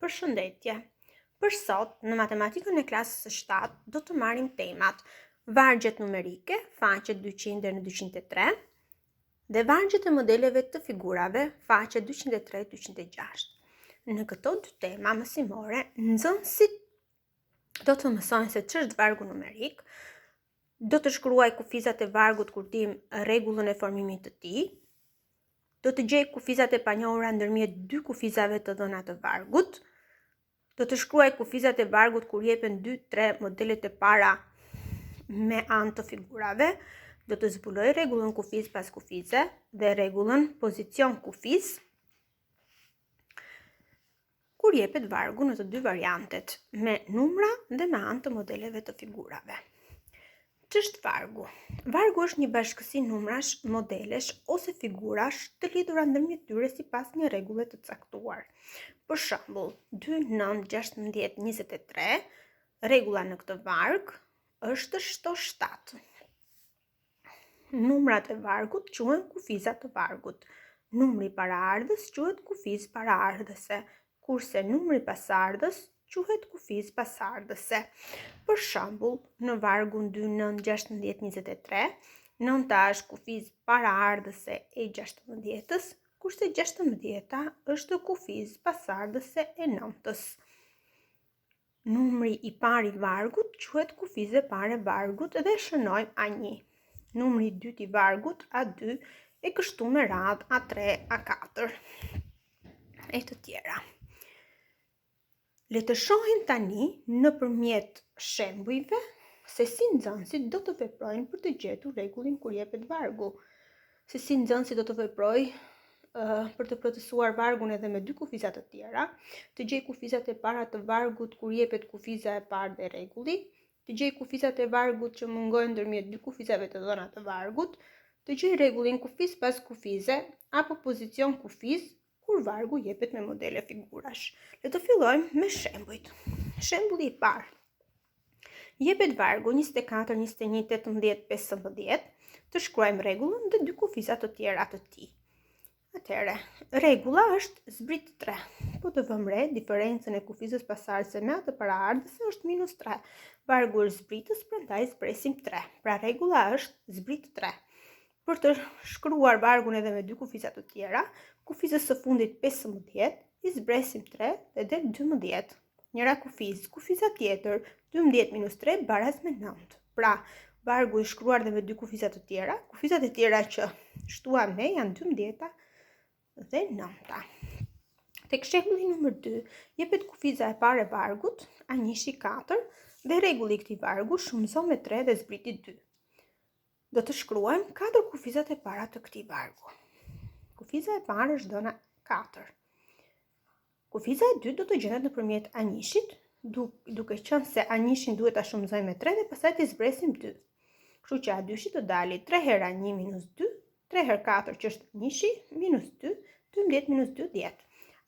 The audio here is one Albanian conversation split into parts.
Përshëndetje. Për sot, në matematikën e klasës së 7, do të marrim temat vargjet numerike, faqet 200 deri në 203, dhe vargjet e modeleve të figurave, faqet 203-206. Në këto dy tema mësimore, nxënësit do të mësojnë se ç'është vargu numerik, do të shkruaj kufizat e vargut kur dim rregullën e formimit të tij, do të gjej kufizat e panjohura ndërmjet dy kufizave të dhëna të vargut, do të shkruaj kufizat e vargut kur jepen 2-3 modelet e para me anë të figurave, do të zbuloj rregullën kufiz pas kufize dhe rregullën pozicion kufiz kur jepet vargu në të dy variantet, me numra dhe me anë të modeleve të figurave. Ç'është vargu? Vargu është një bashkësi numrash, modelesh ose figurash të lidhura ndërmjet tyre sipas një rregulle të caktuar. Për shembull, 2, 9, 16, 23, rregulla në këtë varg është 7. Numrat e vargut quhen kufizat të vargut. Numri paraardhës quhet kufiz paraardhëse, kurse numri pasardhës quhet kufiz pasardhëse. Për shembull, në vargun 2, 9, 16, 23, 9 është kufiz paraardhëse e 16-s, kurse 16-a është kufiz pasardhëse e 9-s. Numri i parë i vargut quhet kufiz e parë e vargut dhe shënojmë A1. Numri i dytë i vargut A2 e kështu me radhë A3, A4 e të tjera. Le të shohim tani nëpërmjet shembujve se si nxënësit do të veprojnë për të gjetur rregullin kur jepet vargu. Se si nxënësi do të veprojë për të plotësuar vargun edhe me dy kufiza të tjera, të gjej kufizat e para të vargut kur jepet kufiza e parë dhe rregulli, të gjej kufizat e vargut që mungojnë ndërmjet dy kufizave të dhëna të vargut, të gjej rregullin kufiz pas kufize apo pozicion kufiz kur vargu jepet me modele figurash. Le të fillojmë me shembujt. Shembulli i parë. Jepet vargu 24, 21, 18, 15, të shkruajmë rregullën dhe dy kufizat të tjera të tij. Atëherë, rregulla është zbrit 3. Po të vëmë re, diferencën e kufizës pasardhëse me atë paraardhëse është -3. Vargu është zbritës, prandaj zbresim 3. Pra rregulla është zbrit 3. Për të shkruar vargun edhe me dy kufizat të tjera, kufizës së fundit 15, i zbresim 3 dhe del 12. Njëra kufiza tjetër, 12 minus 3 baraz me 9. Pra, vargu i shkruar dhe me dy kufizat të tjera, kufizat e tjera që shtuam ne janë 12 dhe 9. Tek shembulli numër 2, jepet kufiza e parë e vargut, A1-4, dhe rregulli i këtij vargu shumëson me 3 dhe zbriti 2. Do të shkruajmë 4 kufizat e para të këtij vargu. Kufiza e parë është dhëna 4. Kufiza e dytë do të gjendet nëpërmjet A1-shit, duke qenë se A1-shin duhet ta shumëzojmë me 3 dhe pastaj t'i zbresim 2. Kështu që A2-shi do dali 3 herë A1 minus 2, 3 herë 4 që është A1-shi, minus 2, 12 minus 2, 10.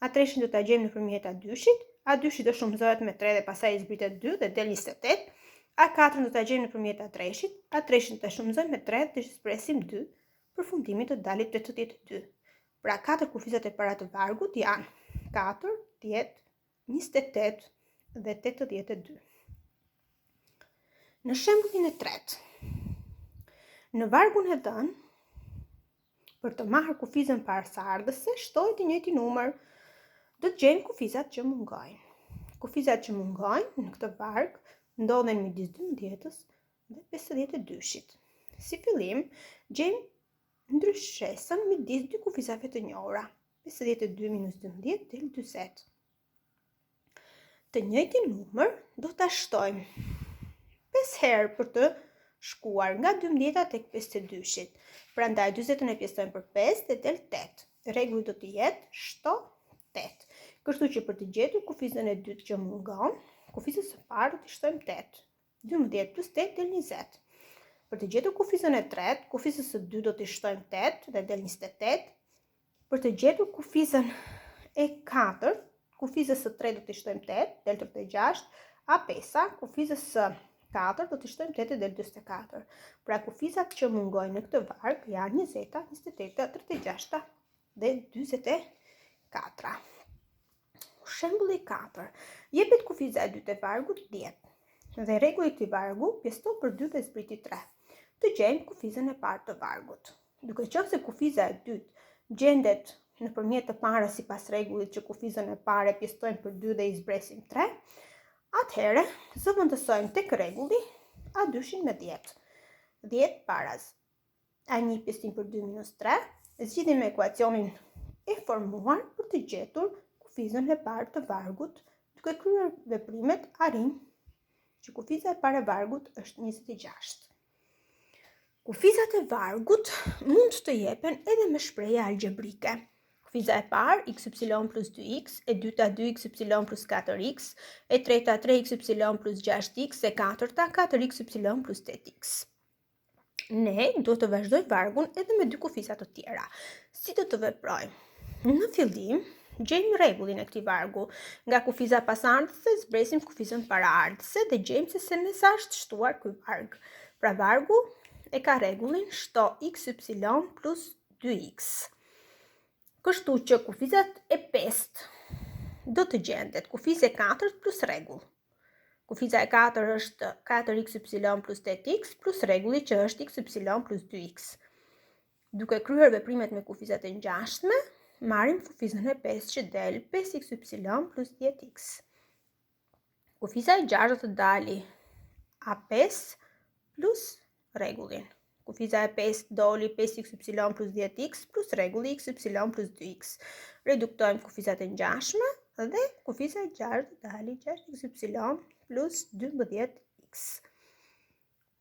A3-shin do ta gjejmë nëpërmjet A2-shit, A2-shi do shumëzohet me 3 dhe pastaj i zbritet 2 dhe del 28. A4 do ta gjejmë nëpërmjet A3-shit, A3-shin do ta shumëzojmë me 3 dhe zbresim 2, përfundimit të dalit 82. Pra 4 kufizat e para të vargut janë 4, 10, 28 dhe 82. Në shembullin e tretë, në vargun e dhënë, për të marrë kufizën pasardhëse, shtohet i njëjti numër. Do të gjejmë kufizat që mungojnë. Kufizat që mungojnë në këtë varg ndodhen midis 12-s dhe 52-shit. Si fillim, gjejmë ndryshesën midis dy kufizave të njohura. 52 minus 12 del 40. Të njëjtin numër do ta shtojmë 5 herë për të shkuar nga 12-a tek 52-shit. Prandaj 40-ën e pjesojmë për 5 dhe del 8. Rregulli do të jetë shto 8. Kështu që për të gjetur kufizën e dytë që mungon, kufizës së parë do t'i shtojmë 8. 12 plus 8 del 20. Për të gjetur kufizën e tretë, kufizës së dytë do t'i shtojmë 8 dhe del 28. Për të gjetur kufizën e katërt, kufizës së tretë do t'i shtojmë 8, del 36. A5-a, kufizës së katërt do t'i shtojmë 8 dhe del 24. Pra kufizat që mungojnë në këtë varg janë 20, 28, 36 dhe 24. Shembulli 4. Jepet kufiza e dytë e vargut 10. Dhe rregulli i këtij vargu pjesëto për 2 dhe zbriti 3. Të gjejmë kufizën e parë të vargut. Duke qenë se kufiza e dytë gjendet nëpërmjet të parës sipas rregullit që kufizën e parë pjesëtojmë për 2 dhe i zbresim 3, atëherë zëvendësojmë tek rregulli A2-shin me 10. 10 paras A1 pjesëtim për 2 minus 3, zgjidhim ekuacionin e formuar për të gjetur kufizën e parë të vargut. Duke kryer veprimet arrim që kufiza e parë e vargut është 26. Kufizat e vargut mund të jepen edhe me shprehje algebrike. Kufiza e parë xy plus 2x, e dyta 2xy plus 4x, e treta 3xy plus 6x, e katërta 4xy plus 8x. Ne do të vazhdojmë vargun edhe me dy kufiza të tjera. Si do të veprojmë? Në fillim, gjejmë rregullin e këtij vargu. Nga kufiza pasardhëse zbresim kufizën paraardhëse dhe gjejmë se me sa është shtuar ky varg. Pra vargu e ka rregullin shto xy plus 2x. Kështu që kufizat e pestë do të gjendet kufiza e katërt plus rregull. Kufiza e 4 është 4xy plus 8x plus rregulli që është xy plus 2x. Duke kryer veprimet me kufizat e ngjashme, marrim kufizën e 5 që del 5xy plus 10x. Kufiza e 6 do të dali A5 plus rregullin. Kufiza e 5 doli 5xy plus 10x plus rregulli xy plus 2x. Reduktojmë kufizat e ngjashme dhe kufiza e 6 do dali 6xy plus 12x.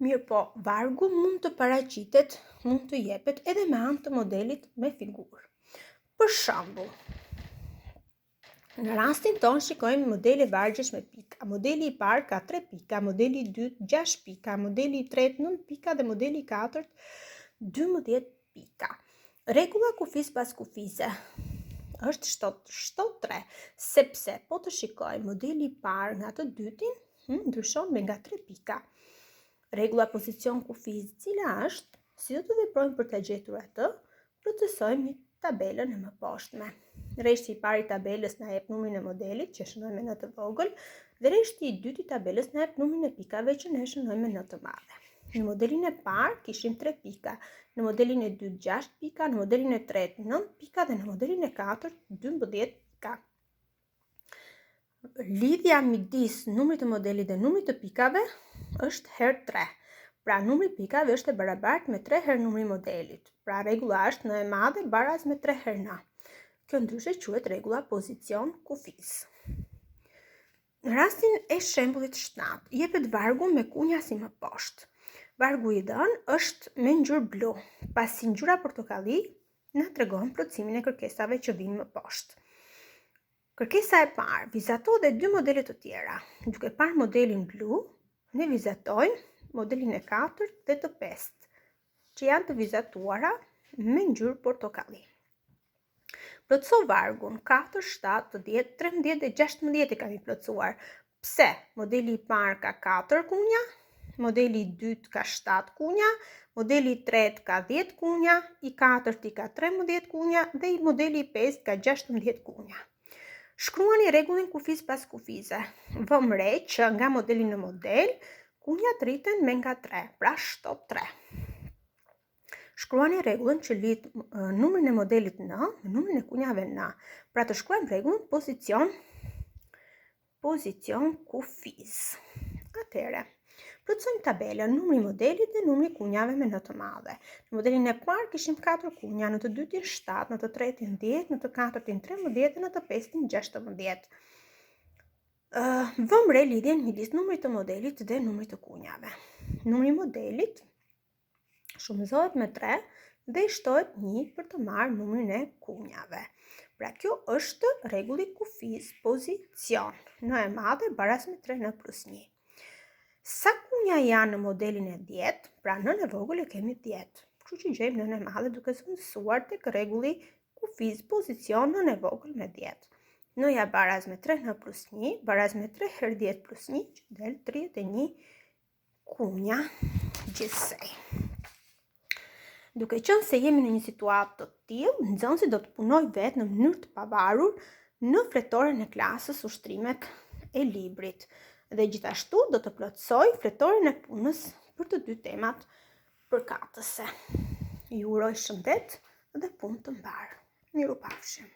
Mirë po, vargu mund të paraqitet, mund të jepet edhe me anë të modelit me figurë. Për shembull, në rastin tonë shikojmë modele vargjesh me pika. Modeli i parë ka 3 pika, modeli i dytë 6 pika, modeli i tretë 9 pika dhe modeli i katërt 12 pika. Rregulla kufiz pas kufize është shto 3, sepse po të shikojmë modeli i parë nga të dytin, ndryshon me nga 3 pika. Rregulla pozicion kufiz, cila është, si do të veprojmë për të gjetur atë, procesojmë tabelën e mëposhtme. Rreshti i parë i tabelës na jep numrin e modelit që shënojmë në të vogël dhe rreshti i dytë i tabelës na jep numrin e pikave që ne shënojmë në të madhe. Në modelin e parë kishim 3 pika, në modelin e dytë 6 pika, në modelin e tretë 9 pika dhe në modelin e katërt 12 pika. Lidhja midis numrit të modelit dhe numrit të pikave është herë 3. Pra numri pikave është e barabartë me 3 herë numri modelit. Pra rregulla është n e madhe baraz me 3 herë n. Kjo ndryshe quhet rregulla pozicion kufiz. Në rastin e shembullit 7, jepet vargu me kunja si më poshtë. Vargu i dhënë është me ngjyrë blu, pasi ngjyra portokalli na tregon plotësimin e kërkesave që vijnë më poshtë. Kërkesa e parë vizato dhe dy modele të tjera. Duke parë modelin blu, ne vizatojmë modelin e 4 dhe të 5, që janë të vizatuara me ngjyrë portokalli. Plotëso vargun 4, 7, 10, 13 dhe 16 e kemi plotësuar. Pse? Modeli i parë ka 4 kunja, modeli i dytë ka 7 kunja, modeli i tretë ka 10 kunja, i katërti ka 13 kunja dhe i modeli i 5 ka 16 kunja. Shkruani rregullin kufiz pas kufize. Vëmë re që nga modeli në model, kunjat rriten me nga 3, pra shto 3. Shkruani rregullin që lidh numrin e modelit n me numrin e kunjave n. Pra të shkruajmë rregullin pozicion kufiz. Atëherë, plotësojmë tabelën, numri i modelit dhe numri i kunjave me n të madhe. Në modelin e parë kishim 4 kunja, në të dytin 7, në të tretin 10, në të katërtin 13 dhe në të pestin 16. Vëmë re lidhjen midis numrit të modelit dhe numrit të kunjave. Numri i modelit shumëzohet me 3 dhe i shtohet 1 për të marrë numrin e kunjave. Pra kjo është rregulli kufiz pozicion. N e madhe baraz me 3n plus 1. Sa kunja janë në modelin e 10, pra n e vogël e kemi 10. Kështu që gjejmë n e madhe duke zëvendësuar tek rregulli kufiz pozicion n e vogël me 10. N-ja baraz me 3n plus 1, baraz me 3 herë 10 plus 1, që del 31 kunja gjithsej. Duke qenë se jemi në një situatë të tillë, nxënësi do të punojë vetë në mënyrë të pavarur në fletoren e klasës, ushtrimet e librit. Dhe gjithashtu do të plotësoj fletoren e punës për të dy temat përkatëse. Ju uroj shëndet dhe punë të mbarë. Mirupafshim.